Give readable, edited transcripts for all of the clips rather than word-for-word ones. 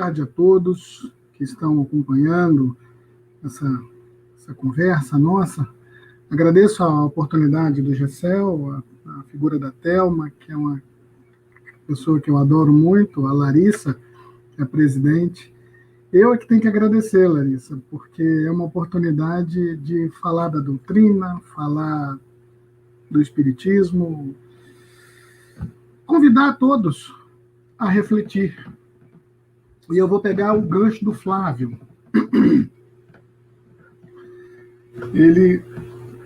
tarde a todos que estão acompanhando essa conversa nossa. Agradeço a oportunidade do Gessel, a figura da Thelma, que é uma pessoa que eu adoro muito, a Larissa, que é a presidente. Eu é que tenho que agradecer, Larissa, porque é uma oportunidade de falar da doutrina, falar do espiritismo, convidar a todos a refletir. E eu vou pegar o gancho do Flávio. Ele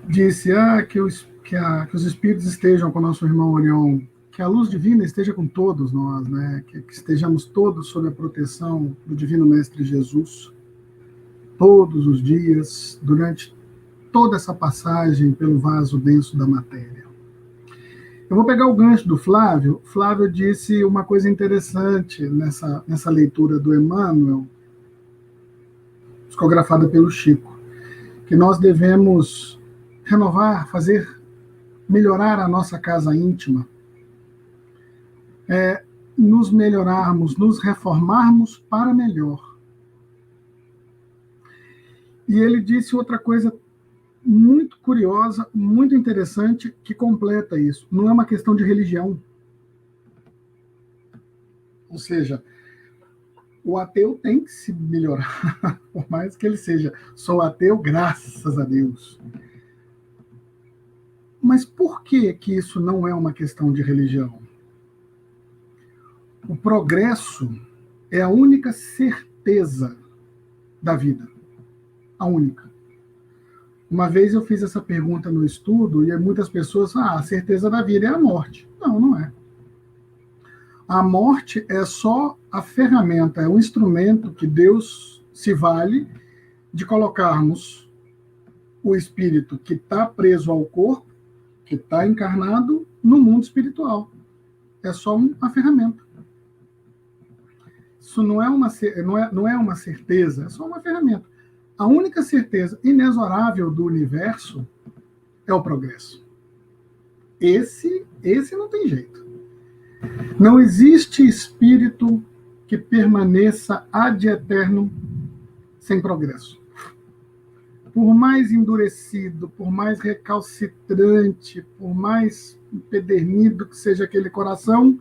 disse que os espíritos estejam com o nosso irmão Orion, que a luz divina esteja com todos nós, né? Que estejamos todos sob a proteção do Divino Mestre Jesus, todos os dias, durante toda essa passagem pelo vaso denso da matéria. Eu vou pegar o gancho do Flávio. Flávio disse uma coisa interessante nessa leitura do Emmanuel, psicografada pelo Chico, que nós devemos renovar, melhorar a nossa casa íntima, nos melhorarmos, nos reformarmos para melhor. E ele disse outra coisa muito curiosa, muito interessante, que completa isso. Não é uma questão de religião. Ou seja, o ateu tem que se melhorar, por mais que ele seja. Sou ateu, graças a Deus. Mas por que isso não é uma questão de religião? O progresso é a única certeza da vida. A única. Uma vez eu fiz essa pergunta no estudo e muitas pessoas a certeza da vida é a morte. Não, não é. A morte é só a ferramenta, é o instrumento que Deus se vale de colocarmos o espírito que está preso ao corpo, que está encarnado, no mundo espiritual. É só uma ferramenta. Isso não é uma certeza, é só uma ferramenta. A única certeza inexorável do universo é o progresso. Esse não tem jeito. Não existe espírito que permaneça ad eterno sem progresso. Por mais endurecido, por mais recalcitrante, por mais empedernido que seja aquele coração,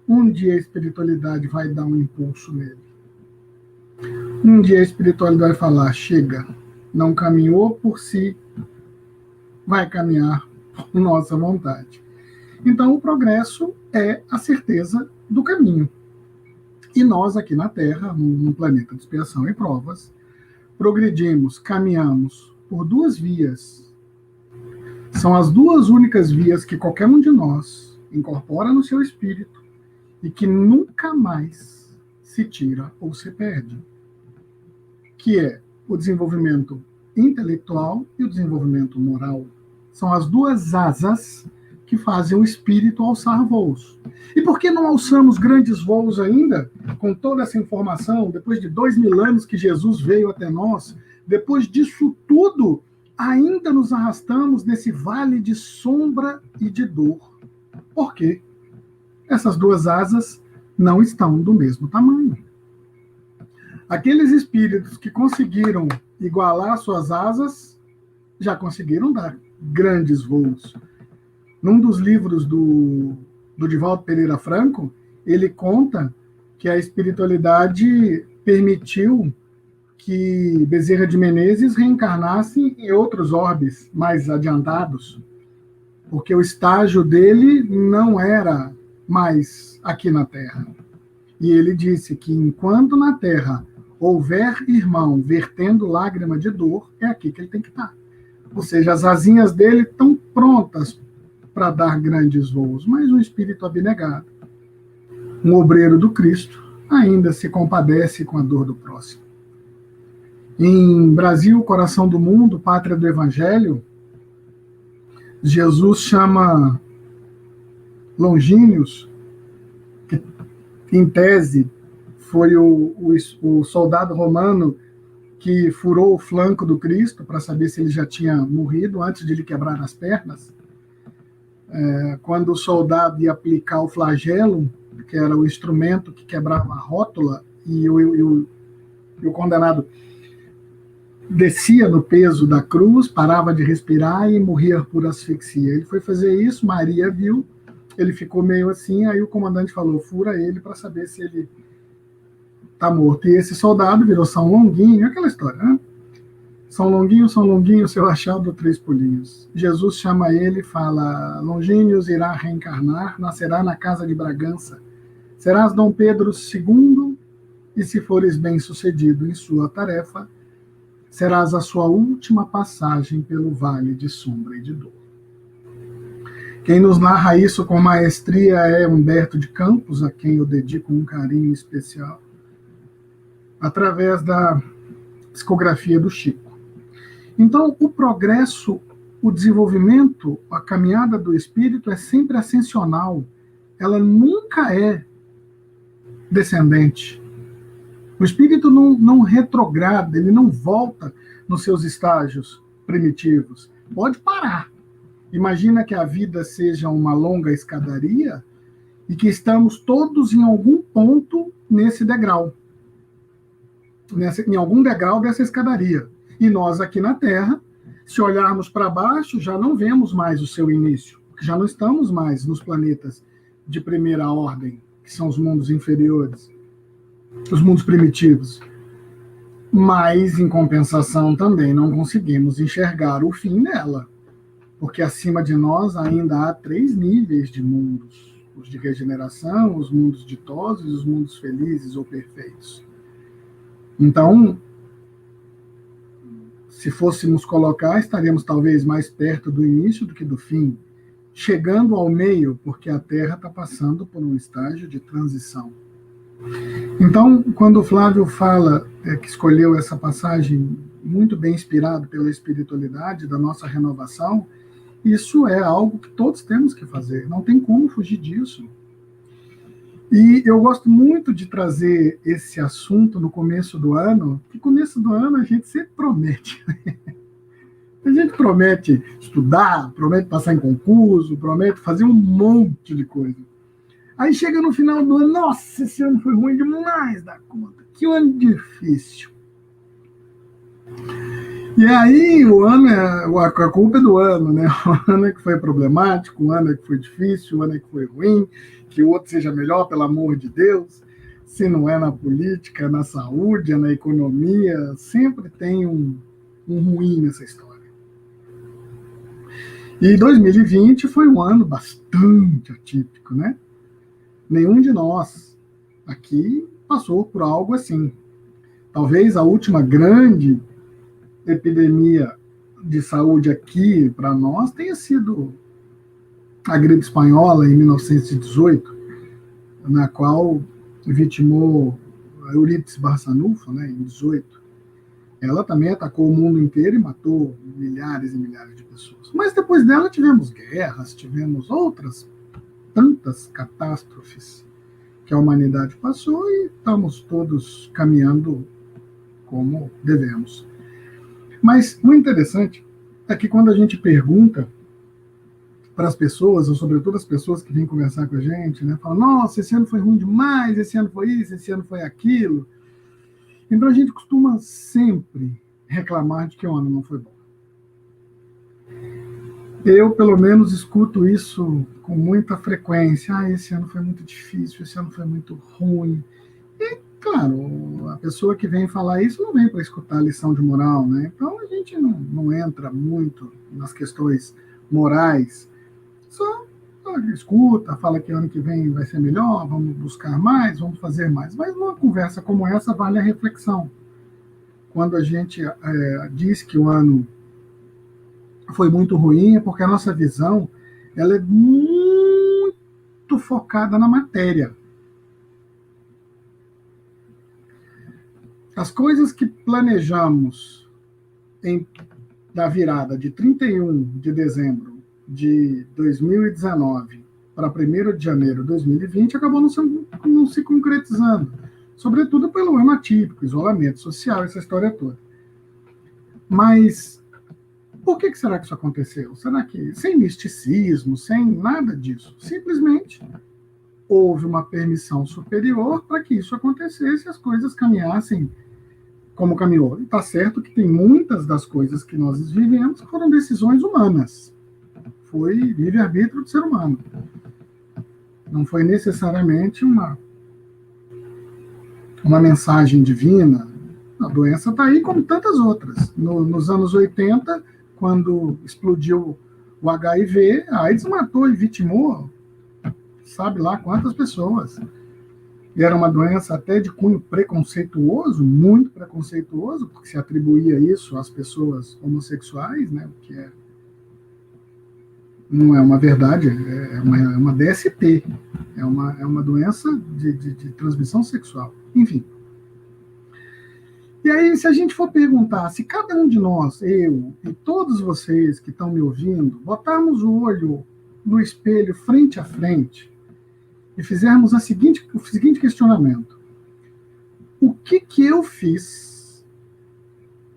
um dia a espiritualidade vai dar um impulso nele. Um dia a espiritualidade vai falar, chega, não caminhou por si, vai caminhar por nossa vontade. Então o progresso é a certeza do caminho. E nós aqui na Terra, no planeta de expiação e provas, progredimos, caminhamos por duas vias. São as duas únicas vias que qualquer um de nós incorpora no seu espírito e que nunca mais se tira ou se perde. Que é o desenvolvimento intelectual e o desenvolvimento moral. São as duas asas que fazem o espírito alçar voos. E por que não alçamos grandes voos ainda, com toda essa informação, depois de 2000 anos que Jesus veio até nós, depois disso tudo, ainda nos arrastamos nesse vale de sombra e de dor? Por quê? Essas duas asas não estão do mesmo tamanho. Aqueles espíritos que conseguiram igualar suas asas já conseguiram dar grandes voos. Num dos livros do Divaldo Pereira Franco, ele conta que a espiritualidade permitiu que Bezerra de Menezes reencarnasse em outros orbes mais adiantados, porque o estágio dele não era mais aqui na Terra. E ele disse que enquanto na Terra houver irmão vertendo lágrima de dor, é aqui que ele tem que estar. Ou seja, as asinhas dele estão prontas para dar grandes voos, mas um espírito abnegado, um obreiro do Cristo, ainda se compadece com a dor do próximo. Em Brasil, coração do mundo, pátria do Evangelho, Jesus chama Longínquos, que em tese foi o soldado romano que furou o flanco do Cristo para saber se ele já tinha morrido antes de ele quebrar as pernas. Quando o soldado ia aplicar o flagelo, que era o instrumento que quebrava a rótula, e o condenado descia no peso da cruz, parava de respirar e morria por asfixia. Ele foi fazer isso, Maria viu, ele ficou meio assim, aí o comandante falou, fura ele para saber se ele está morto. E esse soldado virou São Longuinho, aquela história, né? São Longuinho, seu achado, 3 pulinhos. Jesus chama ele e fala, Longínquos irá reencarnar, nascerá na casa de Bragança. Serás Dom Pedro II, e se fores bem-sucedido em sua tarefa, serás a sua última passagem pelo vale de sombra e de dor. Quem nos narra isso com maestria é Humberto de Campos, a quem eu dedico um carinho especial, através da psicografia do Chico. Então, o progresso, o desenvolvimento, a caminhada do espírito é sempre ascensional. Ela nunca é descendente. O espírito não retrograda, ele não volta nos seus estágios primitivos. Pode parar. Imagina que a vida seja uma longa escadaria e que estamos todos em algum ponto nesse degrau. Em algum degrau dessa escadaria. E nós aqui na Terra, se olharmos para baixo, já não vemos mais o seu início, porque já não estamos mais nos planetas de primeira ordem, que são os mundos inferiores, os mundos primitivos. Mas, em compensação, também não conseguimos enxergar o fim dela, porque acima de nós ainda há 3 níveis de mundos: os de regeneração, os mundos ditosos e os mundos felizes ou perfeitos. Então, se fôssemos colocar, estaríamos talvez mais perto do início do que do fim, chegando ao meio, porque a Terra está passando por um estágio de transição. Então, quando o Flávio fala que escolheu essa passagem muito bem inspirado pela espiritualidade da nossa renovação, isso é algo que todos temos que fazer, não tem como fugir disso. E eu gosto muito de trazer esse assunto no começo do ano, porque no começo do ano a gente sempre promete. A gente promete estudar, promete passar em concurso, promete fazer um monte de coisa. Aí chega no final do ano, nossa, esse ano foi ruim demais da conta, que ano difícil. E aí o ano a culpa é do ano, né? O ano é que foi problemático, o ano é que foi difícil, o ano é que foi ruim, que o outro seja melhor, pelo amor de Deus. Se não é na política, é na saúde, é na economia, sempre tem um ruim nessa história. E 2020 foi um ano bastante atípico, né? Nenhum de nós aqui passou por algo assim. Talvez a última grande epidemia de saúde aqui para nós tenha sido a gripe espanhola em 1918, na qual vitimou a Eurípides Barçanufo, né, em 18. Ela também atacou o mundo inteiro e matou milhares e milhares de pessoas. Mas depois dela tivemos guerras, tivemos outras tantas catástrofes que a humanidade passou e estamos todos caminhando como devemos. Mas o interessante é que quando a gente pergunta para as pessoas, ou sobretudo as pessoas que vêm conversar com a gente, né, falam, nossa, esse ano foi ruim demais, esse ano foi isso, esse ano foi aquilo. Então a gente costuma sempre reclamar de que o ano não foi bom. Eu, pelo menos, escuto isso com muita frequência. Ah, esse ano foi muito difícil, esse ano foi muito ruim. E, claro, a pessoa que vem falar isso não vem para escutar a lição de moral, né? Então a gente não entra muito nas questões morais. Só escuta, fala que ano que vem vai ser melhor, vamos buscar mais, vamos fazer mais. Mas numa conversa como essa vale a reflexão. Quando a gente diz que o ano foi muito ruim, é porque a nossa visão ela é muito focada na matéria. As coisas que planejamos da virada de 31 de dezembro de 2019 para 1º de janeiro de 2020 acabou não se concretizando, sobretudo pelo ano atípico, isolamento social, essa história toda. Mas por que será que isso aconteceu? Será que sem misticismo, sem nada disso? Simplesmente houve uma permissão superior para que isso acontecesse e as coisas caminhassem como caminhou. E está certo que tem muitas das coisas que nós vivemos que foram decisões humanas. Foi livre-arbítrio do ser humano. Não foi necessariamente uma mensagem divina. A doença está aí como tantas outras. Nos anos 80, quando explodiu o HIV, a AIDS matou e vitimou, sabe lá quantas pessoas. E era uma doença até de cunho preconceituoso, muito preconceituoso, porque se atribuía isso às pessoas homossexuais, né, o que não é uma verdade, é uma DST, é uma doença de transmissão sexual. Enfim. E aí, se a gente for perguntar, se cada um de nós, eu e todos vocês que estão me ouvindo, botarmos o olho no espelho frente a frente e fizermos o seguinte questionamento: o que eu fiz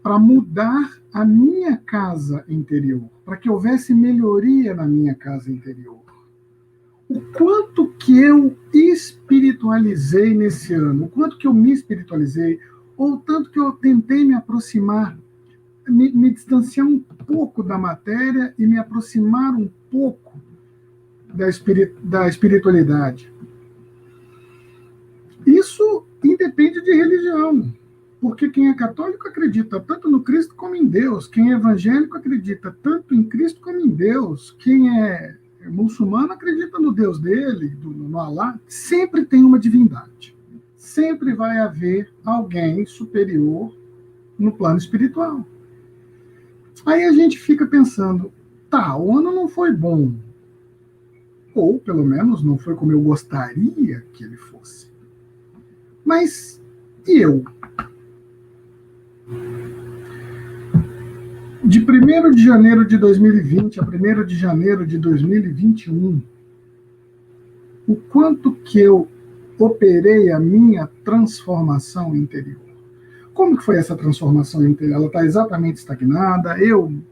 para mudar a minha casa interior, para que houvesse melhoria na minha casa interior? O quanto que eu espiritualizei nesse ano, o quanto que eu me espiritualizei, ou tanto que eu tentei me aproximar, me distanciar um pouco da matéria e me aproximar um pouco da espiritualidade. Isso independe de religião, porque quem é católico acredita tanto no Cristo como em Deus, quem é evangélico acredita tanto em Cristo como em Deus, quem é muçulmano acredita no Deus dele, no Alá. Sempre tem uma divindade. Sempre vai haver alguém superior no plano espiritual. Aí a gente fica pensando, tá, o ano não foi bom, ou pelo menos não foi como eu gostaria que ele fosse. Mas e eu? De 1º de janeiro de 2020 a 1º de janeiro de 2021, o quanto que eu operei a minha transformação interior? Como que foi essa transformação interior? Ela está exatamente estagnada? Eu me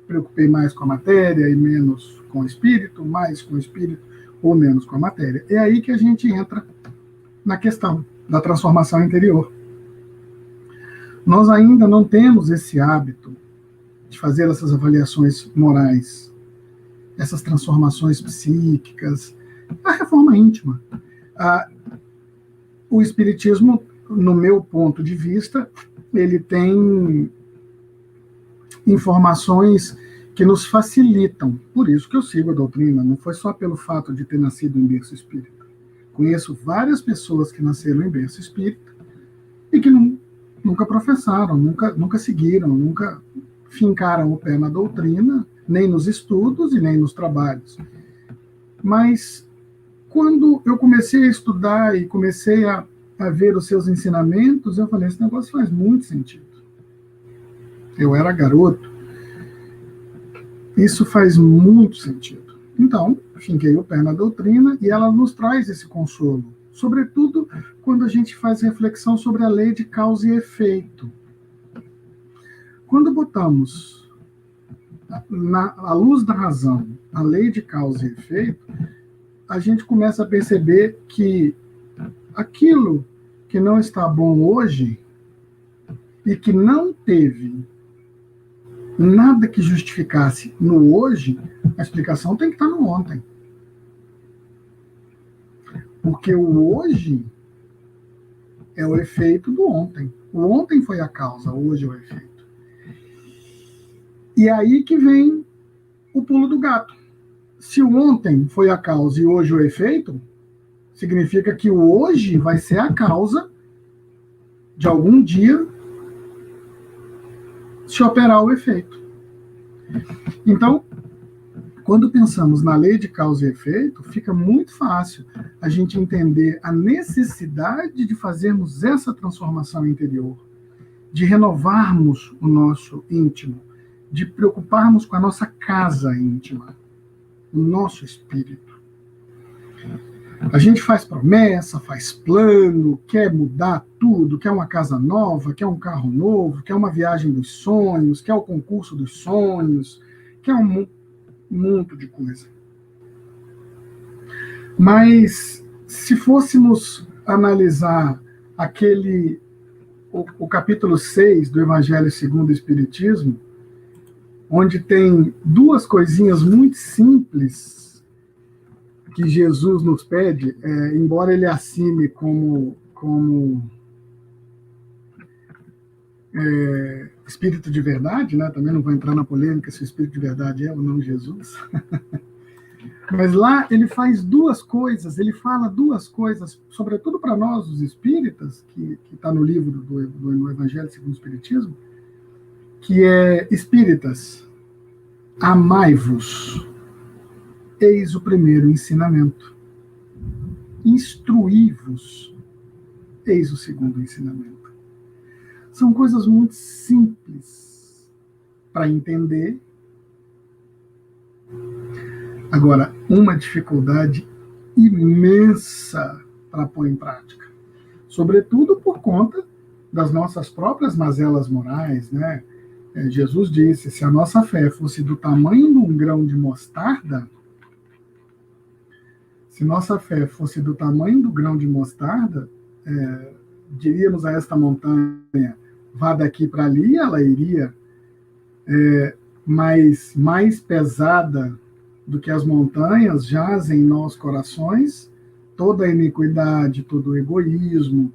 preocupei mais com a matéria e menos com o espírito, mais com o espírito ou menos com a matéria? É aí que a gente entra na questão da transformação interior. Nós ainda não temos esse hábito de fazer essas avaliações morais, essas transformações psíquicas, a reforma íntima. O espiritismo, no meu ponto de vista, ele tem informações que nos facilitam. Por isso que eu sigo a doutrina, não foi só pelo fato de ter nascido em berço espírita. Conheço várias pessoas que nasceram em berço espírita e que nunca professaram, nunca seguiram, nunca fincaram o pé na doutrina, nem nos estudos e nem nos trabalhos. Mas quando eu comecei a estudar e comecei a ver os seus ensinamentos, eu falei, esse negócio faz muito sentido. Eu era garoto. Isso faz muito sentido. Então, finquei o pé na doutrina e ela nos traz esse consolo. Sobretudo quando a gente faz reflexão sobre a lei de causa e efeito. Quando botamos à luz da razão a lei de causa e efeito, a gente começa a perceber que aquilo que não está bom hoje e que não teve nada que justificasse no hoje, a explicação tem que estar no ontem. Porque o hoje é o efeito do ontem. O ontem foi a causa, hoje é o efeito. E aí que vem o pulo do gato. Se o ontem foi a causa e hoje o efeito, significa que o hoje vai ser a causa de algum dia se operar o efeito. Então, quando pensamos na lei de causa e efeito, fica muito fácil a gente entender a necessidade de fazermos essa transformação interior, de renovarmos o nosso íntimo, de preocuparmos com a nossa casa íntima, o nosso espírito. A gente faz promessa, faz plano, quer mudar tudo, quer uma casa nova, quer um carro novo, quer uma viagem dos sonhos, quer o concurso dos sonhos, quer um monte de coisa. Mas, se fôssemos analisar o capítulo 6 do Evangelho segundo o Espiritismo, onde tem duas coisinhas muito simples que Jesus nos pede, embora ele assine como espírito de verdade, né? Também não vou entrar na polêmica se o espírito de verdade é ou não Jesus. Mas lá ele faz duas coisas, ele fala duas coisas, sobretudo para nós, os espíritas, que está no livro do Evangelho segundo o Espiritismo, que é: espíritas, amai-vos, eis o primeiro ensinamento. Instruí-vos, eis o segundo ensinamento. São coisas muito simples para entender. Agora, uma dificuldade imensa para pôr em prática. Sobretudo por conta das nossas próprias mazelas morais, né? Jesus disse: se a nossa fé fosse do tamanho de um grão de mostarda, diríamos a esta montanha: vá daqui para ali, ela iria, mas mais pesada do que as montanhas jazem em nossos corações toda a iniquidade, todo o egoísmo,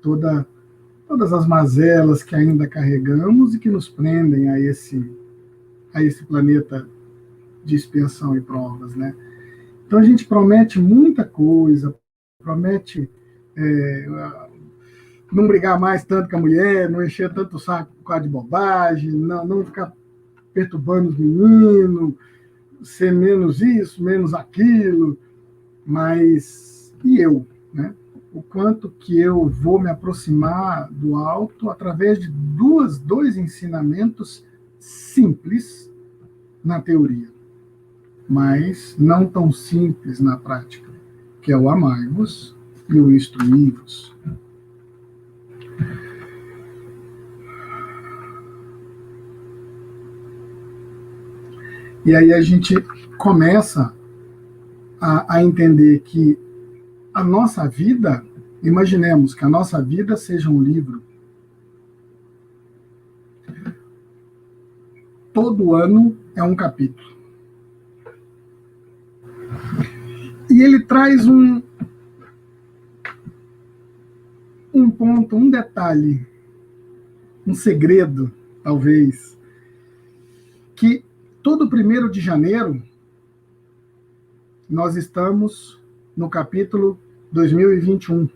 todas as mazelas que ainda carregamos e que nos prendem a esse planeta de expiação e provas, né? Então a gente promete muita coisa, promete não brigar mais tanto com a mulher, não encher tanto o saco por causa de bobagem, não ficar perturbando os meninos, ser menos isso, menos aquilo, mas e eu, né? O quanto que eu vou me aproximar do alto através de dois ensinamentos simples na teoria, mas não tão simples na prática, que é o amai-vos e o instruí-vos. E aí a gente começa a entender que a nossa vida, imaginemos que a nossa vida seja um livro. Todo ano é um capítulo. E ele traz um ponto, um detalhe, um segredo, talvez, que todo 1º de janeiro nós estamos no capítulo 2021.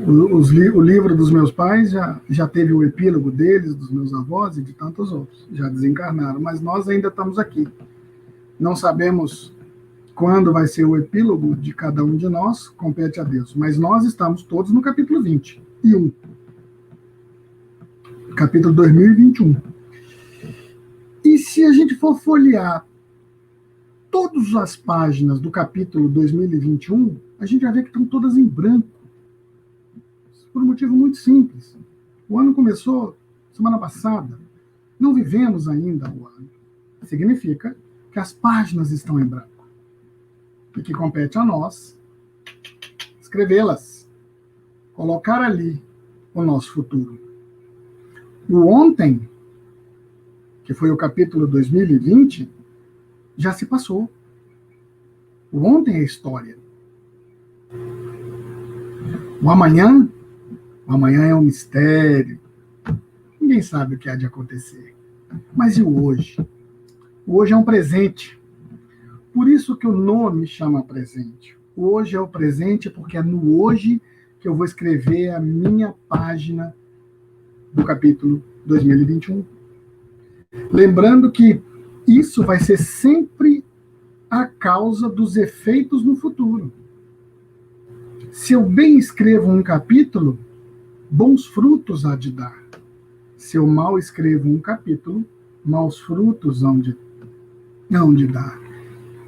O livro dos meus pais já teve o epílogo deles, dos meus avós e de tantos outros. Já desencarnaram, mas nós ainda estamos aqui. Não sabemos quando vai ser o epílogo de cada um de nós, compete a Deus. Mas nós estamos todos no capítulo 21. Capítulo 2021. E se a gente for folhear todas as páginas do capítulo 2021, a gente vai ver que estão todas em branco. Por um motivo muito simples. O ano começou semana passada. Não vivemos ainda o ano. Significa que as páginas estão em branco. E que compete a nós escrevê-las. Colocar ali o nosso futuro. O ontem, que foi o capítulo 2020, já se passou. O ontem é história. O amanhã é um mistério. Ninguém sabe o que há de acontecer. Mas e o hoje? O hoje é um presente. Por isso que o nome chama presente. O hoje é o presente porque é no hoje que eu vou escrever a minha página do capítulo 2021. Lembrando que isso vai ser sempre a causa dos efeitos no futuro. Se eu bem escrevo um capítulo, bons frutos há de dar. Se eu mal escrevo um capítulo, maus frutos hão de dar.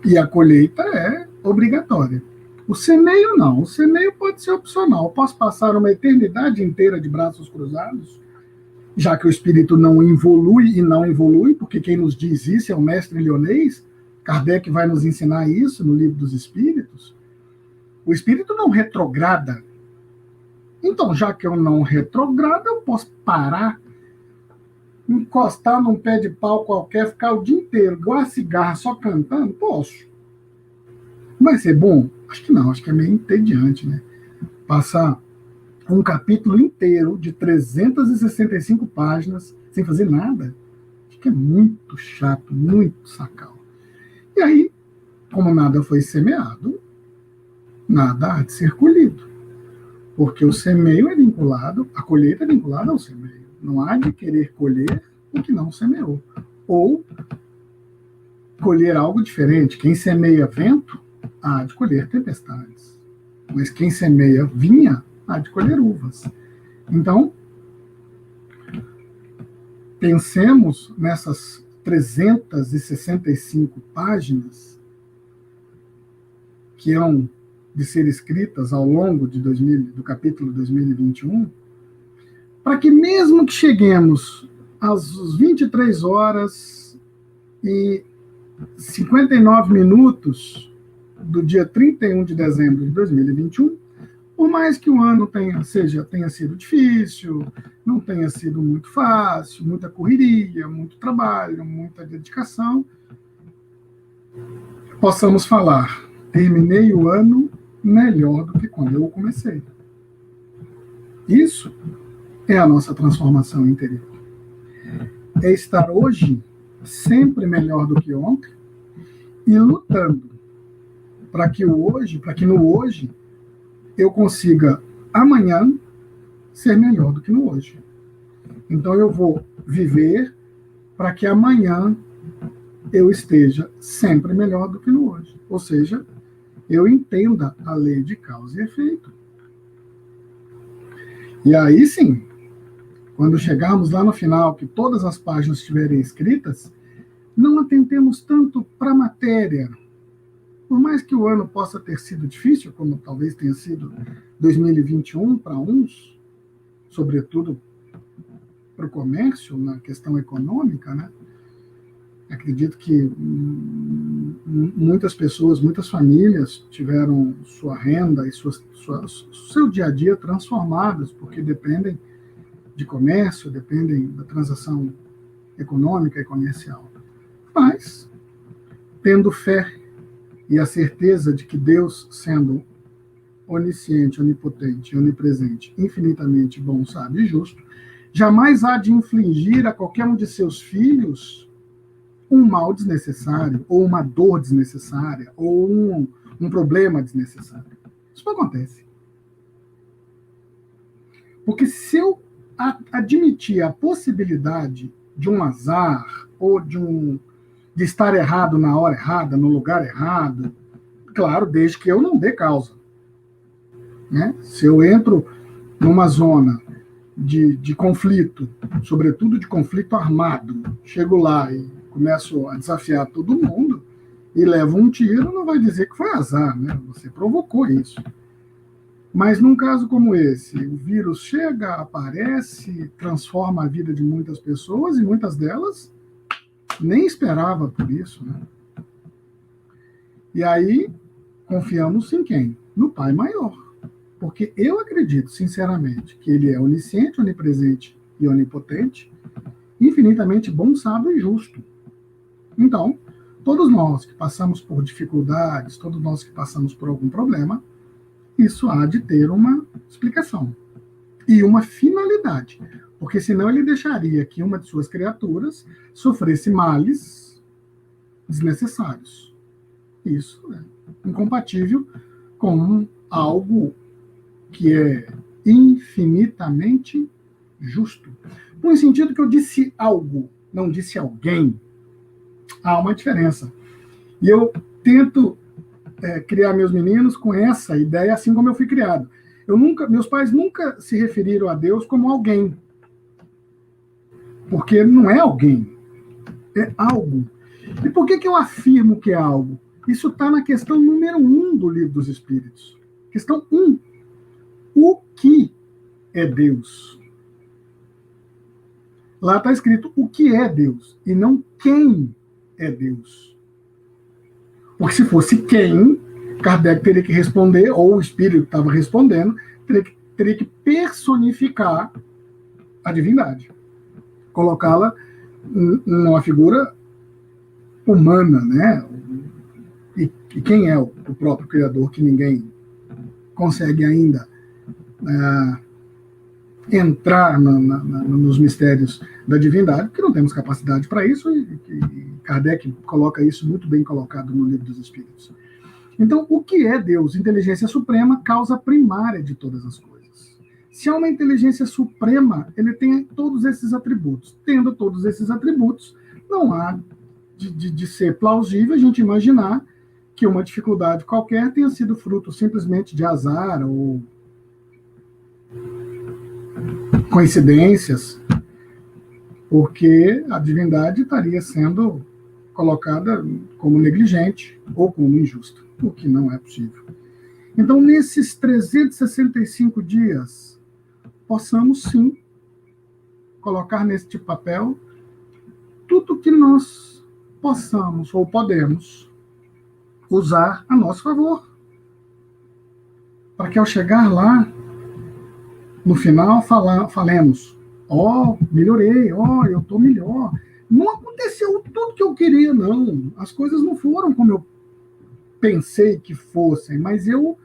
E a colheita é obrigatória. O semeio não. O semeio pode ser opcional. Eu posso passar uma eternidade inteira de braços cruzados, já que o espírito não evolui, porque quem nos diz isso é o mestre Leonês, Kardec vai nos ensinar isso no Livro dos Espíritos. O espírito não retrograda. Então, já que eu não retrogrado, eu posso parar, encostar num pé de pau qualquer, ficar o dia inteiro, igual a cigarra, só cantando? Posso. Vai ser bom? Acho que não, acho que é meio entediante, né? Passar um capítulo inteiro de 365 páginas sem fazer nada, acho que é muito chato, muito sacal. E aí, como nada foi semeado, nada há de ser colhido. Porque o semeio é vinculado, a colheita é vinculada ao semeio. Não há de querer colher o que não semeou. Ou colher algo diferente. Quem semeia vento, há de colher tempestades. Mas quem semeia vinha, há de colher uvas. Então, pensemos nessas 365 páginas que hão de ser escritas ao longo do capítulo 2021, para que mesmo que cheguemos às 23 horas e 59 minutos do dia 31 de dezembro de 2021, por mais que o ano tenha sido difícil, não tenha sido muito fácil, muita correria, muito trabalho, muita dedicação, possamos falar: terminei o ano melhor do que quando eu comecei. Isso é a nossa transformação interior. É estar hoje sempre melhor do que ontem e lutando para que no hoje eu consiga amanhã ser melhor do que no hoje. Então eu vou viver para que amanhã eu esteja sempre melhor do que no hoje. Ou seja, eu entenda a lei de causa e efeito. E aí sim, quando chegarmos lá no final, que todas as páginas estiverem escritas, não atentemos tanto para a matéria. Por mais que o ano possa ter sido difícil, como talvez tenha sido 2021 para uns, sobretudo para o comércio, na questão econômica, né? Acredito que muitas pessoas, muitas famílias tiveram sua renda e seu dia a dia transformados, porque dependem de comércio, dependem da transação econômica e comercial. Mas, tendo fé e a certeza de que Deus, sendo onisciente, onipotente, onipresente, infinitamente bom, sábio e justo, jamais há de infligir a qualquer um de seus filhos um mal desnecessário, ou uma dor desnecessária, ou um problema desnecessário. Isso não acontece. Porque se eu admitir a possibilidade de um azar, ou de estar errado na hora errada, no lugar errado, claro, desde que eu não dê causa. Né? Se eu entro numa zona de conflito, sobretudo de conflito armado, chego lá e começo a desafiar todo mundo e levo um tiro, não vai dizer que foi azar, né? Você provocou isso. Mas num caso como esse, o vírus chega, aparece, transforma a vida de muitas pessoas e muitas delas nem esperava por isso, né? E aí confiamos em quem? No Pai Maior. Porque eu acredito, sinceramente, que Ele é onisciente, onipresente e onipotente, infinitamente bom, sábio e justo. Então, todos nós que passamos por dificuldades, todos nós que passamos por algum problema, isso há de ter uma explicação e uma finalidade. Porque senão ele deixaria que uma de suas criaturas sofresse males desnecessários. Isso é incompatível com algo que é infinitamente justo. No sentido que eu disse algo, não disse alguém. Há uma diferença. E eu tento criar meus meninos com essa ideia, assim como eu fui criado. Meus pais nunca se referiram a Deus como alguém. Porque não é alguém, é algo. E por que eu afirmo que é algo? Isso está na questão número 1 do Livro dos Espíritos. Questão 1. O que é Deus? Lá está escrito o que é Deus, e não quem é Deus. Porque se fosse quem, Kardec teria que responder, ou o espírito que estava respondendo, teria que personificar a divindade, colocá-la numa figura humana, né? E quem é o próprio Criador, que ninguém consegue ainda entrar nos mistérios da divindade, porque não temos capacidade para isso, e Kardec coloca isso muito bem colocado no Livro dos Espíritos. Então, o que é Deus? Inteligência suprema, causa primária de todas as coisas. Se há uma inteligência suprema, ele tem todos esses atributos. Tendo todos esses atributos, não há de ser plausível a gente imaginar que uma dificuldade qualquer tenha sido fruto simplesmente de azar ou coincidências, porque a divindade estaria sendo colocada como negligente ou como injusta, o que não é possível. Então, nesses 365 dias, possamos sim colocar neste papel tudo que nós possamos ou podemos usar a nosso favor, para que ao chegar lá, no final, falemos: melhorei, eu estou melhor. Não aconteceu tudo que eu queria, não. As coisas não foram como eu pensei que fossem, mas eu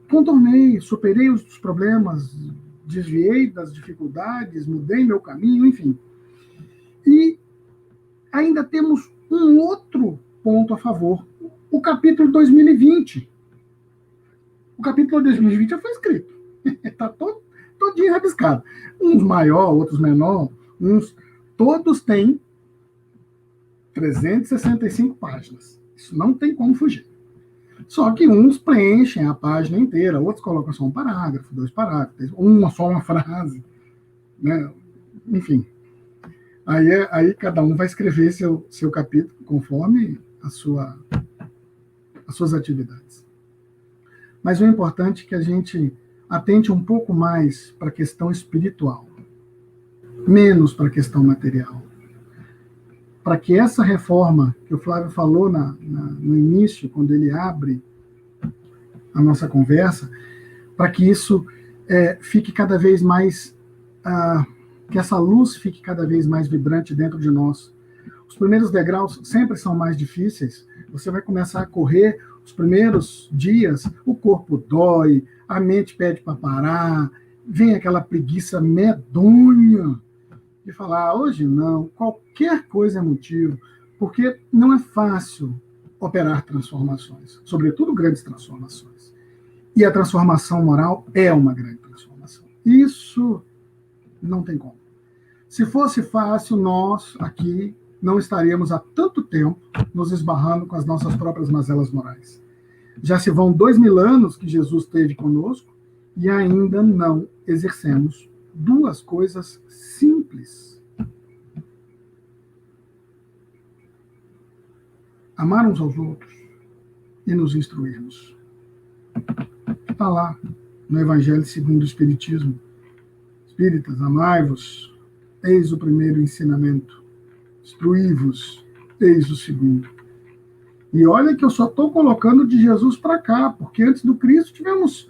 contornei, superei os problemas, desviei das dificuldades, mudei meu caminho, enfim. E ainda temos um outro ponto a favor: o capítulo 2020. O capítulo 2020 já foi escrito. Está todinho rabiscado. Uns maior, outros menor, todos têm 365 páginas. Isso não tem como fugir. Só que uns preenchem a página inteira, outros colocam só um parágrafo, 2 parágrafos, só uma frase, né? Enfim. Aí cada um vai escrever seu capítulo conforme as suas atividades. Mas o importante é que a gente atente um pouco mais para a questão espiritual, menos para a questão material. Para que essa reforma que o Flávio falou no início, quando ele abre a nossa conversa, para que isso fique cada vez mais, que essa luz fique cada vez mais vibrante dentro de nós. Os primeiros degraus sempre são mais difíceis. Você vai começar a correr, os primeiros dias, o corpo dói, a mente pede para parar, vem aquela preguiça medonha de falar: hoje não, qualquer coisa é motivo, porque não é fácil operar transformações, sobretudo grandes transformações. E a transformação moral é uma grande transformação. Isso não tem como. Se fosse fácil, nós aqui não estaríamos há tanto tempo nos esbarrando com as nossas próprias mazelas morais. Já se vão 2000 anos que Jesus esteve conosco e ainda não exercemos 2 coisas simples: amar uns aos outros e nos instruirmos. Está lá no Evangelho segundo o Espiritismo: Espíritas, amai-vos, eis o primeiro ensinamento. Instruí-vos, eis o segundo. E olha que eu só estou colocando de Jesus para cá, porque antes do Cristo tivemos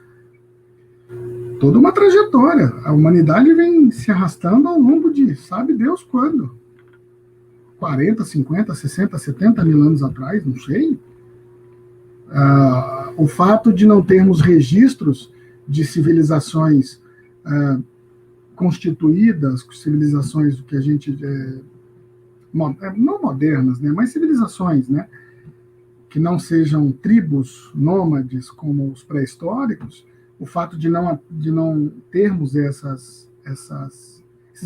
toda uma trajetória. A humanidade vem se arrastando ao longo de, sabe Deus quando? 40, 50, 60, 70 mil anos atrás, não sei. O fato de não termos registros de civilizações constituídas, civilizações do que a gente... não modernas, né, mas civilizações, né, que não sejam tribos nômades como os pré-históricos, o fato de não termos esses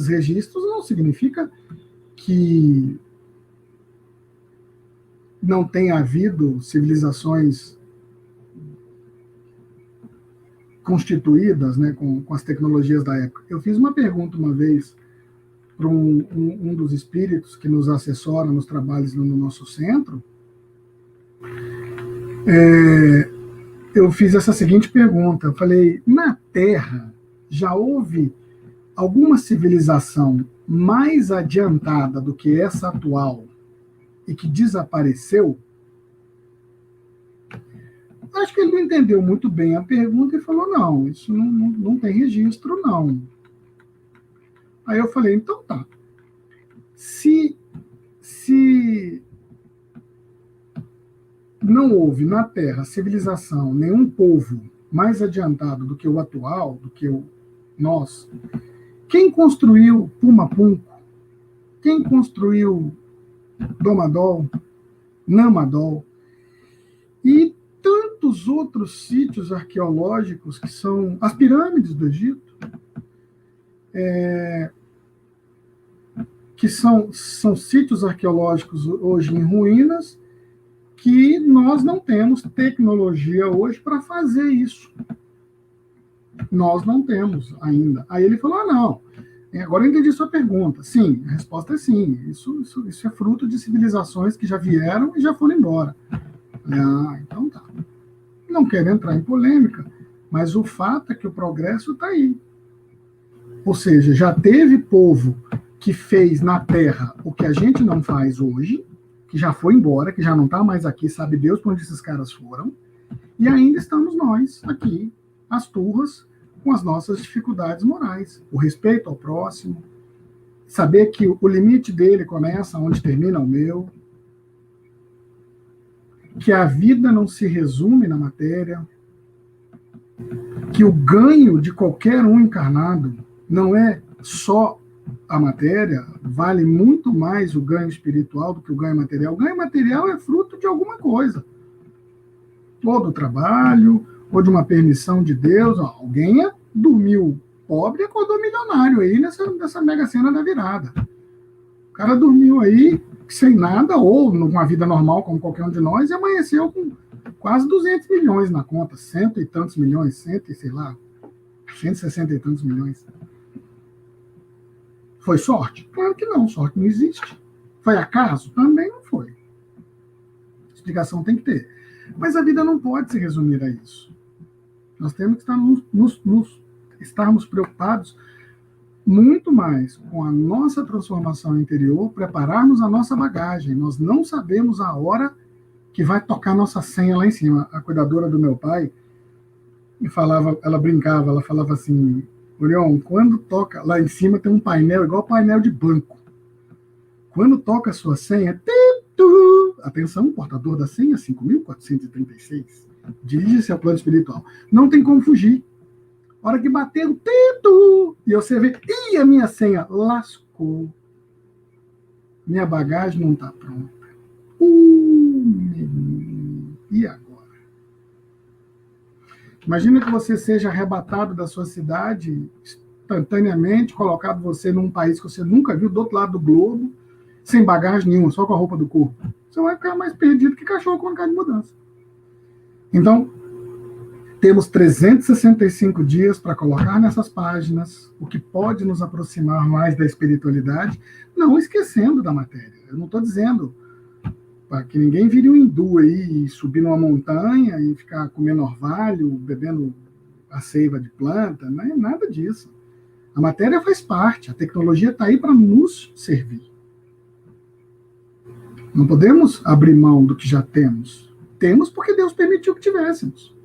registros não significa que não tenha havido civilizações constituídas, né, com as tecnologias da época. Eu fiz uma pergunta uma vez para um dos espíritos que nos assessora nos trabalhos no nosso centro. Eu fiz essa seguinte pergunta. Eu falei: na Terra já houve alguma civilização mais adiantada do que essa atual e que desapareceu? entendeu muito bem a pergunta e falou, não, isso não tem registro, não. Aí eu falei, então tá. Se não houve na Terra civilização, nenhum povo mais adiantado do que o atual, do que nós, quem construiu Pumapunco? Quem construiu Domadol, Namadol e tantos outros sítios arqueológicos que são as pirâmides do Egito, que são sítios arqueológicos hoje em ruínas, que nós não temos tecnologia hoje para fazer isso. Nós não temos ainda. Aí ele falou, não, agora eu entendi sua pergunta. Sim, a resposta é sim. Isso é fruto de civilizações que já vieram e já foram embora. Então tá. Não quero entrar em polêmica, mas o fato é que o progresso está aí. Ou seja, já teve povo que fez na Terra o que a gente não faz hoje, que já foi embora, que já não está mais aqui, sabe Deus para onde esses caras foram, e ainda estamos nós aqui, as turras, com as nossas dificuldades morais, o respeito ao próximo, saber que o limite dele começa onde termina o meu, que a vida não se resume na matéria, que o ganho de qualquer um encarnado não é só a matéria, vale muito mais o ganho espiritual do que o ganho material. O ganho material é fruto de alguma coisa, ou do trabalho, ou de uma permissão de Deus. Alguém dormiu pobre e acordou milionário aí nessa mega cena da virada. O cara dormiu aí sem nada, ou numa vida normal, como qualquer um de nós, e amanheceu com quase 200 milhões na conta, cento e tantos milhões, 160 e tantos milhões. Foi sorte? Claro que não, sorte não existe. Foi acaso? Também não foi. Explicação tem que ter. Mas a vida não pode se resumir a isso. Nós temos que estarmos preocupados muito mais com a nossa transformação interior, prepararmos a nossa bagagem. Nós não sabemos a hora que vai tocar nossa senha lá em cima. A cuidadora do meu pai ela brincava, ela falava assim, Orion, quando toca, lá em cima tem um painel, igual painel de banco. Quando toca a sua senha, atenção, portador da senha, 5.436, dirige-se ao plano espiritual. Não tem como fugir. A hora que bater o teto, e você vê, a minha senha lascou. Minha bagagem não está pronta. E agora? Imagina que você seja arrebatado da sua cidade instantaneamente, colocado você num país que você nunca viu, do outro lado do globo, sem bagagem nenhuma, só com a roupa do corpo. Você vai ficar mais perdido que cachorro com cara de mudança. Então, temos 365 dias para colocar nessas páginas o que pode nos aproximar mais da espiritualidade, não esquecendo da matéria. Eu não estou dizendo para que ninguém vire um hindu aí e subir numa montanha e ficar comendo orvalho, bebendo a seiva de planta, não é nada disso. A matéria faz parte, a tecnologia está aí para nos servir. Não podemos abrir mão do que já temos. Temos porque Deus permitiu que tivéssemos.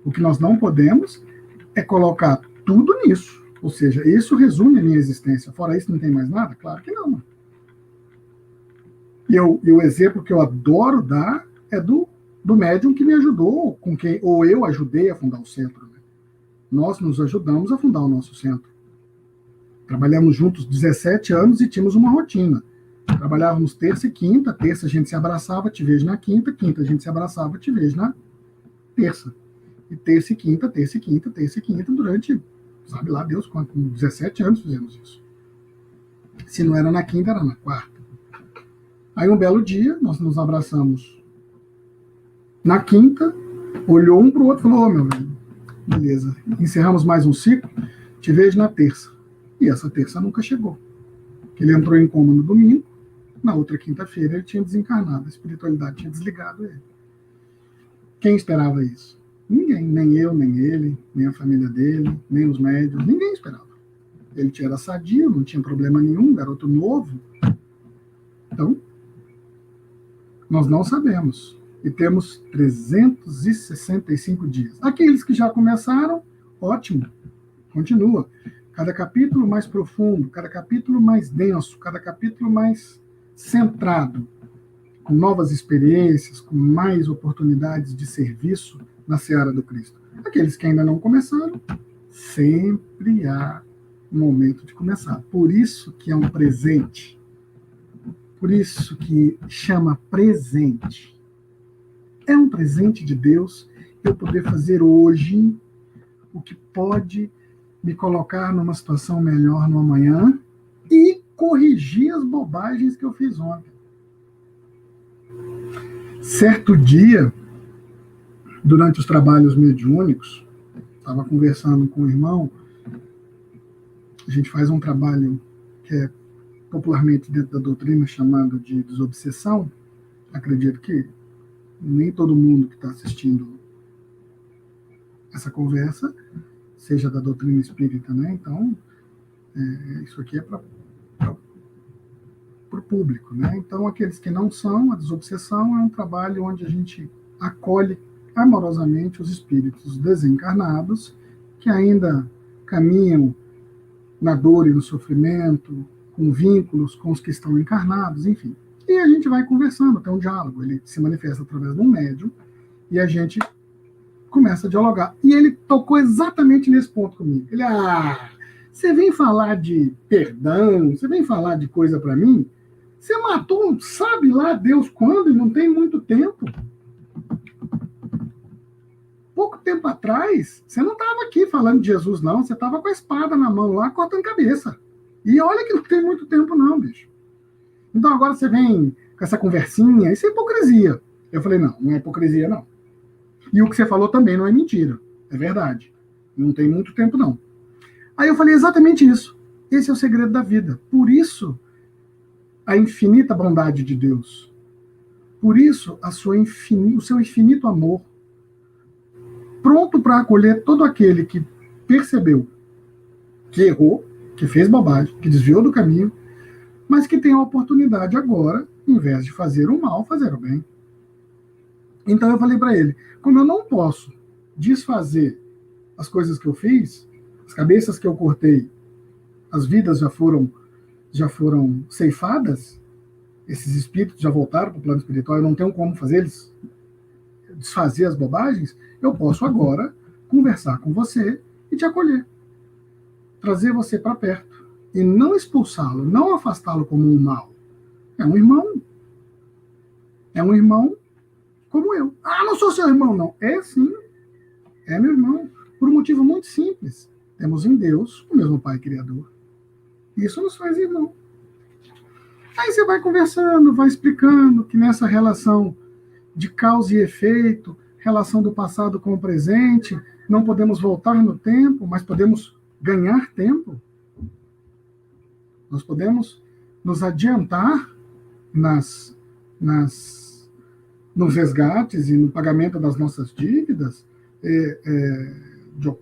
O que nós não podemos é colocar tudo nisso. Ou seja, isso resume a minha existência. Fora isso, não tem mais nada? Claro que não. E o exemplo que eu adoro dar é do médium que me ajudou, ou eu ajudei a fundar o centro. Né? Nós nos ajudamos a fundar o nosso centro. Trabalhamos juntos 17 anos e tínhamos uma rotina. Trabalhávamos terça e quinta, terça a gente se abraçava, te vejo na quinta, quinta a gente se abraçava, te vejo na terça. E terça e quinta, terça e quinta, terça e quinta, durante, sabe lá Deus quanto, com 17 anos fizemos isso. Se não era na quinta, era na quarta. Aí um belo dia, nós nos abraçamos na quinta, olhou um para o outro e falou, meu velho, beleza, encerramos mais um ciclo, te vejo na terça. E essa terça nunca chegou. Ele entrou em coma no domingo, na outra quinta-feira ele tinha desencarnado, a espiritualidade tinha desligado ele. Quem esperava isso? Ninguém, nem eu, nem ele, nem a família dele, nem os médios, ninguém esperava. Ele era sadio, não tinha problema nenhum, garoto novo. Então, nós não sabemos. E temos 365 dias. Aqueles que já começaram, ótimo, continua. Cada capítulo mais profundo, cada capítulo mais denso, cada capítulo mais centrado, com novas experiências, com mais oportunidades de serviço na seara do Cristo. Aqueles que ainda não começaram, sempre há um momento de começar. Por isso que é um presente. Por isso que chama presente. É um presente de Deus eu poder fazer hoje o que pode me colocar numa situação melhor no amanhã e corrigir as bobagens que eu fiz ontem. Certo dia, durante os trabalhos mediúnicos, estava conversando com o irmão, a gente faz um trabalho que é popularmente dentro da doutrina chamado de desobsessão. Acredito que nem todo mundo que está assistindo essa conversa seja da doutrina espírita, né? Então, isso aqui é para o público, né? Então, aqueles que não são, a desobsessão é um trabalho onde a gente acolhe amorosamente os espíritos desencarnados que ainda caminham na dor e no sofrimento, com vínculos com os que estão encarnados, enfim. E a gente vai conversando, tem um diálogo, ele se manifesta através de um médium, e a gente começa a dialogar. E ele tocou exatamente nesse ponto comigo. Ele, você vem falar de perdão, você vem falar de coisa para mim, você matou, sabe lá Deus quando, e não tem muito tempo. Pouco tempo atrás, você não estava aqui falando de Jesus, não, você estava com a espada na mão lá, cortando cabeça. E olha que não tem muito tempo, não, bicho. Então agora você vem com essa conversinha, isso é hipocrisia. Eu falei, não, não é hipocrisia, não. E o que você falou também não é mentira, é verdade. Não tem muito tempo, não. Aí eu falei exatamente isso. Esse é o segredo da vida. Por isso, a infinita bondade de Deus. Por isso, o seu infinito amor, pronto para acolher todo aquele que percebeu que errou, que fez bobagem, que desviou do caminho, mas que tem a oportunidade agora, em vez de fazer o mal, fazer o bem. Então eu falei para ele, como eu não posso desfazer as coisas que eu fiz, as cabeças que eu cortei, as vidas já foram ceifadas, esses espíritos já voltaram para o plano espiritual, eu não tenho como fazer eles desfazer as bobagens, eu posso agora conversar com você e te acolher, trazer você para perto e não expulsá-lo, não afastá-lo como um mal. É um irmão como eu. Não sou seu irmão, não. É sim, é meu irmão, por um motivo muito simples. Temos em Deus o mesmo Pai Criador. Isso nos faz irmão. Aí você vai conversando, vai explicando que nessa relação de causa e efeito, relação do passado com o presente, não podemos voltar no tempo, mas podemos ganhar tempo. Nós podemos nos adiantar nos resgates e no pagamento das nossas dívidas,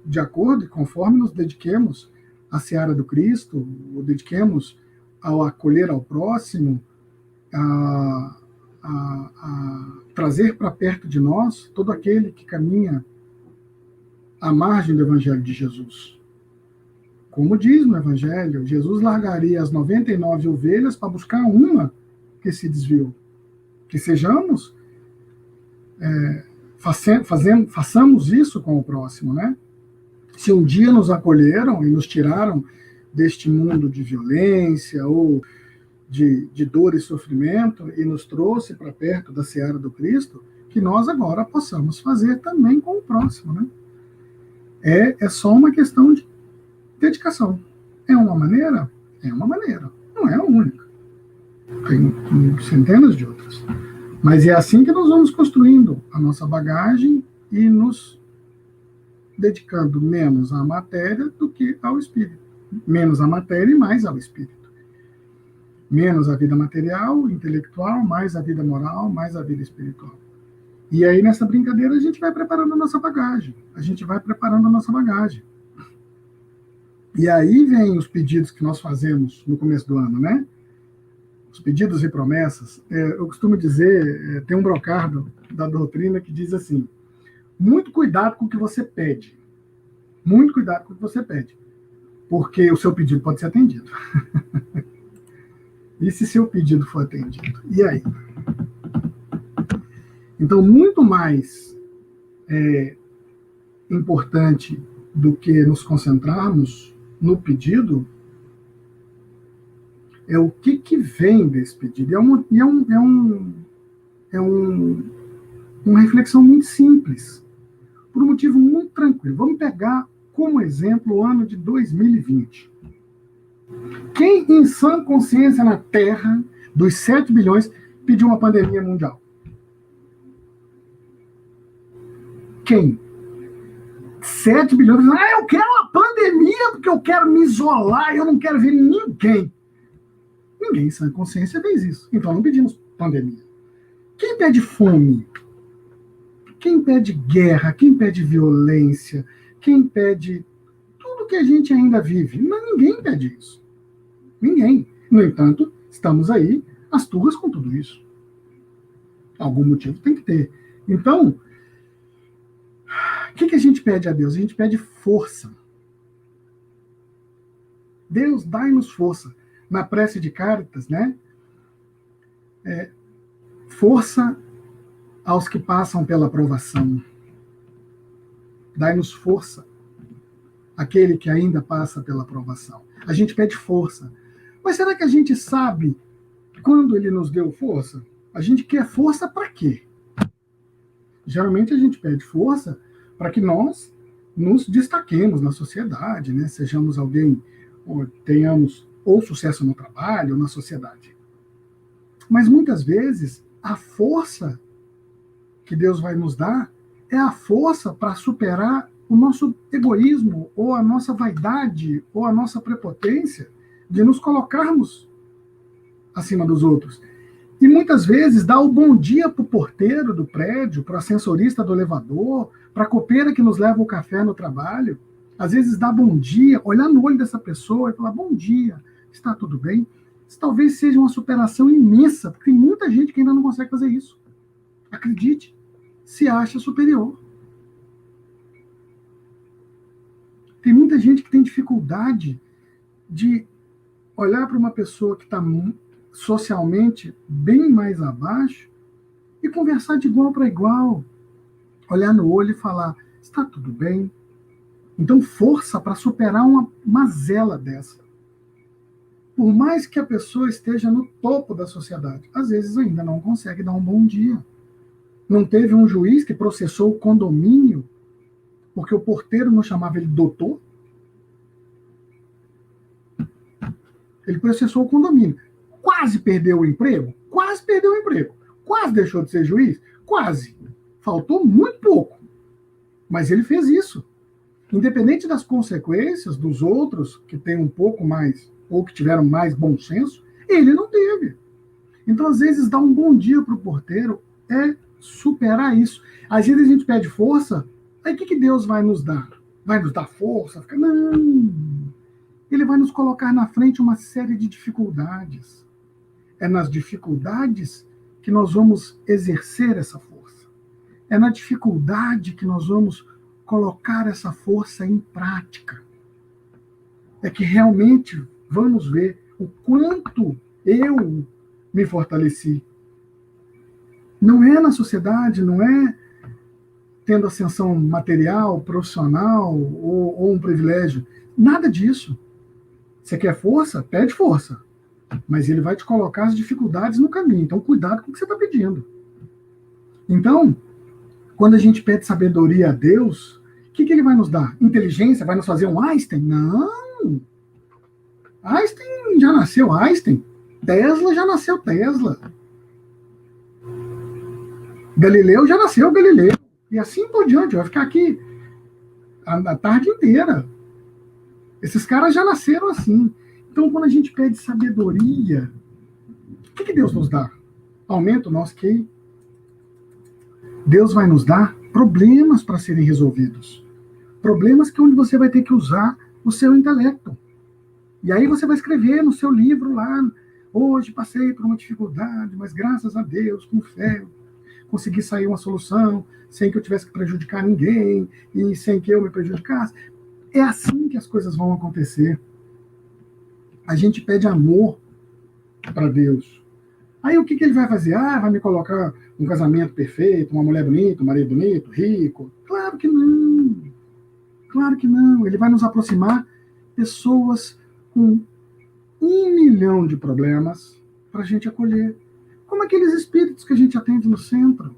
de acordo e conforme nos dediquemos à seara do Cristo, ou dediquemos ao acolher ao próximo, a trazer para perto de nós todo aquele que caminha à margem do Evangelho de Jesus. Como diz no Evangelho, Jesus largaria as 99 ovelhas para buscar uma que se desviou. Que sejamos, façamos isso com o próximo, né? Se um dia nos acolheram e nos tiraram deste mundo de violência ou de dor e sofrimento e nos trouxe para perto da seara do Cristo, que nós agora possamos fazer também com o próximo, né? É só uma questão de dedicação. É uma maneira? É uma maneira. Não é a única. Tem centenas de outras. Mas é assim que nós vamos construindo a nossa bagagem e nos dedicando menos à matéria do que ao espírito. Menos à matéria e mais ao espírito. Menos à vida material, intelectual, mais à vida moral, mais à vida espiritual. E aí, nessa brincadeira, a gente vai preparando a nossa bagagem. E aí vem os pedidos que nós fazemos no começo do ano, né? Os pedidos e promessas. Eu costumo dizer, tem um brocardo da doutrina que diz assim: muito cuidado com o que você pede. Muito cuidado com o que você pede. Porque o seu pedido pode ser atendido. E se seu pedido for atendido? E aí? Então, muito mais importante do que nos concentrarmos no pedido é o que vem desse pedido. Uma reflexão muito simples, por um motivo muito tranquilo. Vamos pegar como exemplo o ano de 2020. Quem, em sã consciência na Terra, dos 7 bilhões, pediu uma pandemia mundial? Quem? 7 bilhões. Eu quero uma pandemia porque eu quero me isolar, eu não quero ver ninguém. Ninguém em sã consciência fez isso. Então não pedimos pandemia. Quem pede fome? Quem pede guerra? Quem pede violência? Quem pede tudo que a gente ainda vive? Mas ninguém pede isso. Ninguém. No entanto, estamos aí, as turras com tudo isso. Algum motivo tem que ter. Então, o que a gente pede a Deus? A gente pede força. Deus, dai-nos força. Na prece de Cáritas, né? Força aos que passam pela provação. Dai-nos força, aquele que ainda passa pela provação. A gente pede força. Mas será que a gente sabe quando ele nos deu força? A gente quer força para quê? Geralmente a gente pede força para que nós nos destaquemos na sociedade, né? Sejamos alguém, ou tenhamos ou sucesso no trabalho ou na sociedade. Mas muitas vezes a força que Deus vai nos dar é a força para superar o nosso egoísmo, ou a nossa vaidade, ou a nossa prepotência de nos colocarmos acima dos outros. E muitas vezes dá o bom dia para o porteiro do prédio, para o ascensorista do elevador, para a copeira que nos leva o café no trabalho. Às vezes dá bom dia, olhar no olho dessa pessoa e falar: bom dia, está tudo bem? Isso talvez seja uma superação imensa, porque tem muita gente que ainda não consegue fazer isso. Acredite, se acha superior. Tem muita gente que tem dificuldade de olhar para uma pessoa que está socialmente bem mais abaixo e conversar de igual para igual. Olhar no olho e falar: está tudo bem? Então, força para superar uma mazela dessa. Por mais que a pessoa esteja no topo da sociedade, às vezes ainda não consegue dar um bom dia. Não teve um juiz que processou o condomínio porque o porteiro não chamava ele doutor? Ele processou o condomínio. Quase perdeu o emprego? Quase perdeu o emprego. Quase deixou de ser juiz? Quase. Faltou muito pouco. Mas ele fez isso. Independente das consequências dos outros, que têm um pouco mais, ou que tiveram mais bom senso, ele não teve. Então, às vezes, dar um bom dia para o porteiro é superar isso. Às vezes a gente pede força, aí o que Deus vai nos dar? Vai nos dar força? Não. Ele vai nos colocar na frente uma série de dificuldades. É nas dificuldades que nós vamos exercer essa força. É na dificuldade que nós vamos colocar essa força em prática. É que realmente vamos ver o quanto eu me fortaleci. Não é na sociedade, não é tendo ascensão material, profissional ou um privilégio. Nada disso. Você quer força? Pede força. Mas ele vai te colocar as dificuldades no caminho. Então, cuidado com o que você está pedindo. Então, quando a gente pede sabedoria a Deus, o que ele vai nos dar? Inteligência? Vai nos fazer um Einstein? Não. Einstein já nasceu Einstein. Tesla já nasceu Tesla. Galileu já nasceu Galileu. E assim por diante. Vai ficar aqui a tarde inteira. Esses caras já nasceram assim. Então, quando a gente pede sabedoria, o que Deus nos dá? Aumenta o nosso QI. Deus vai nos dar problemas para serem resolvidos. Problemas que onde você vai ter que usar o seu intelecto. E aí você vai escrever no seu livro lá: hoje passei por uma dificuldade, mas graças a Deus, com fé, conseguir sair uma solução, sem que eu tivesse que prejudicar ninguém, e sem que eu me prejudicasse. É assim que as coisas vão acontecer. A gente pede amor para Deus. Aí o que ele vai fazer? Vai me colocar um casamento perfeito, uma mulher bonita, um marido bonito, rico? Claro que não. Claro que não. Ele vai nos aproximar pessoas com 1 milhão de problemas para a gente acolher. Como aqueles espíritos que a gente atende no centro,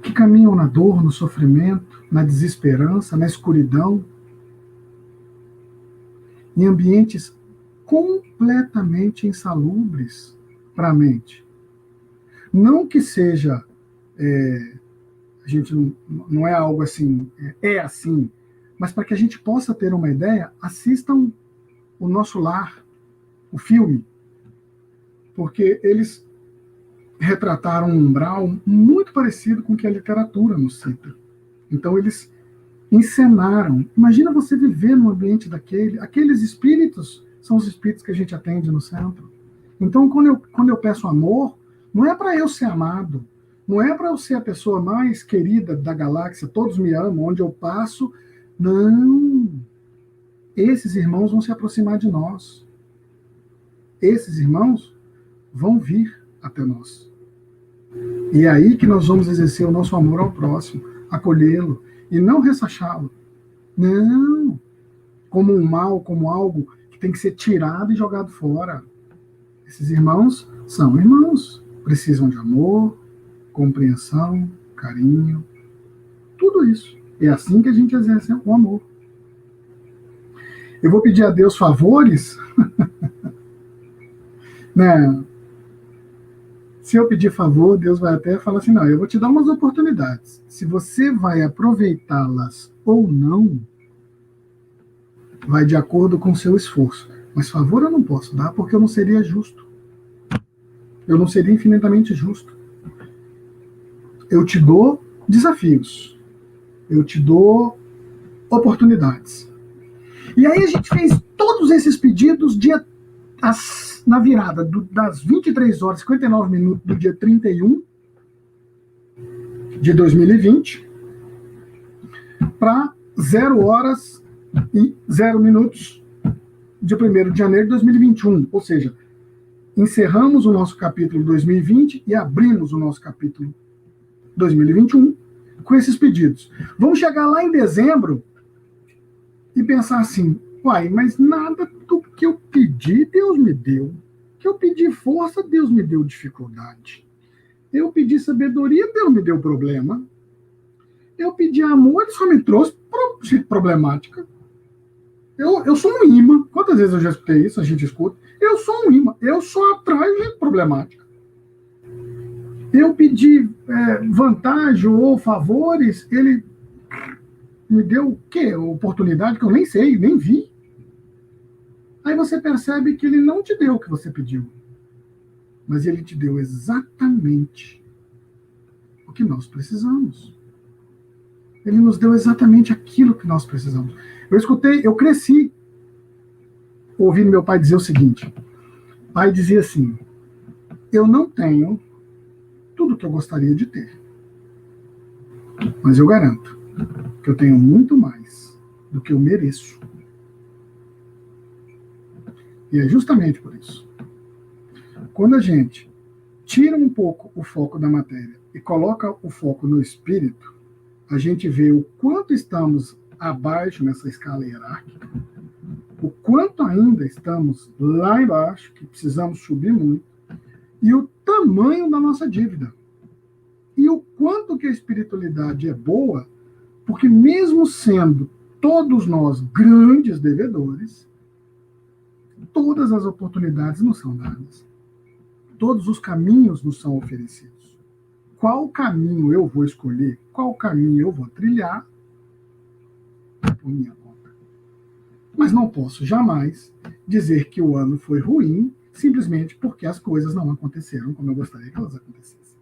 que caminham na dor, no sofrimento, na desesperança, na escuridão, em ambientes completamente insalubres para a mente. Não que seja, a gente não é algo assim, é assim, mas para que a gente possa ter uma ideia, assistam O Nosso Lar, o filme, porque eles retrataram um umbral muito parecido com o que a literatura nos cita. Então eles encenaram. Imagina você viver num ambiente daquele. Aqueles espíritos são os espíritos que a gente atende no centro. Então, quando eu peço amor, não é para eu ser amado, não é para eu ser a pessoa mais querida da galáxia, todos me amam, onde eu passo. Não. Esses irmãos vão se aproximar de nós. Esses irmãos vão vir até nós. E é aí que nós vamos exercer o nosso amor ao próximo, acolhê-lo e não ressachá-lo. Não. Como um mal, como algo que tem que ser tirado e jogado fora. Esses irmãos são irmãos, precisam de amor, compreensão, carinho, tudo isso. É assim que a gente exerce o amor. Eu vou pedir a Deus favores, né? Se eu pedir favor, Deus vai até falar assim, não, eu vou te dar umas oportunidades. Se você vai aproveitá-las ou não, vai de acordo com o seu esforço. Mas favor eu não posso dar, porque eu não seria justo. Eu não seria infinitamente justo. Eu te dou desafios. Eu te dou oportunidades. E aí a gente fez todos esses pedidos na virada das 23 horas e 59 minutos do dia 31 de 2020 para 0 horas e 0 minutos de 1º de janeiro de 2021. Ou seja, encerramos o nosso capítulo 2020 e abrimos o nosso capítulo 2021 com esses pedidos. Vamos chegar lá em dezembro e pensar assim, mas nada do que eu pedi, Deus me deu. Que eu pedi força, Deus me deu dificuldade. Eu pedi sabedoria, Deus me deu problema. Eu pedi amor, Ele só me trouxe problemática. Eu sou um imã. Quantas vezes eu já escutei isso? A gente escuta. Eu sou um imã. Eu só atraio gente problemática. Eu pedi vantagem ou favores, Ele me deu o quê? Oportunidade que eu nem sei, nem vi. Aí você percebe que Ele não te deu o que você pediu. Mas Ele te deu exatamente o que nós precisamos. Ele nos deu exatamente aquilo que nós precisamos. Eu cresci ouvindo meu pai dizer o seguinte. O pai dizia assim, eu não tenho tudo o que eu gostaria de ter. Mas eu garanto que eu tenho muito mais do que eu mereço. E é justamente por isso. Quando a gente tira um pouco o foco da matéria e coloca o foco no espírito, a gente vê o quanto estamos abaixo nessa escala hierárquica, o quanto ainda estamos lá embaixo, que precisamos subir muito, e o tamanho da nossa dívida. E o quanto que a espiritualidade é boa, porque mesmo sendo todos nós grandes devedores, todas as oportunidades nos são dadas. Todos os caminhos nos são oferecidos. Qual caminho eu vou escolher, qual caminho eu vou trilhar, por minha conta. Mas não posso jamais dizer que o ano foi ruim, simplesmente porque as coisas não aconteceram como eu gostaria que elas acontecessem.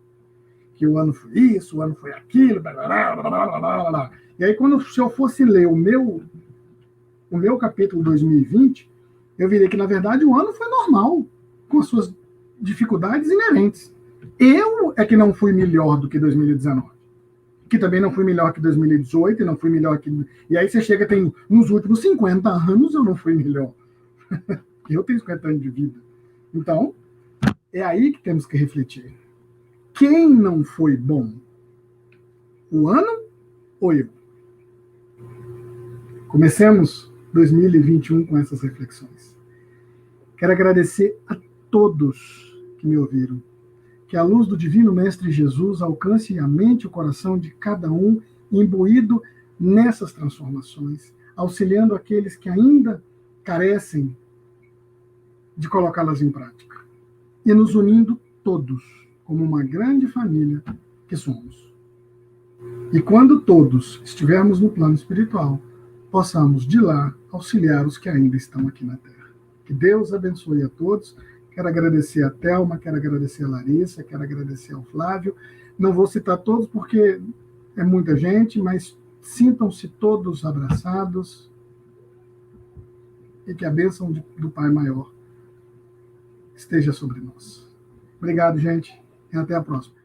Que o ano foi isso, o ano foi aquilo, blá, blá, blá, blá, blá, blá. E aí, se eu fosse ler o meu capítulo 2020, eu virei que, na verdade, o ano foi normal, com as suas dificuldades inerentes. Eu é que não fui melhor do que 2019. Que também não fui melhor que 2018, e não fui melhor que... E aí você chega, tem, nos últimos 50 anos eu não fui melhor. Eu tenho 50 anos de vida. Então, é aí que temos que refletir. Quem não foi bom? O ano ou eu? Comecemos 2021 com essas reflexões. Quero agradecer a todos que me ouviram. Que a luz do Divino Mestre Jesus alcance a mente e o coração de cada um, imbuído nessas transformações, auxiliando aqueles que ainda carecem de colocá-las em prática. E nos unindo todos, como uma grande família que somos. E quando todos estivermos no plano espiritual, possamos de lá auxiliar os que ainda estão aqui na Terra. Que Deus abençoe a todos. Quero agradecer a Thelma, quero agradecer a Larissa, quero agradecer ao Flávio. Não vou citar todos porque é muita gente, mas sintam-se todos abraçados e que a bênção do Pai Maior esteja sobre nós. Obrigado, gente, e até a próxima.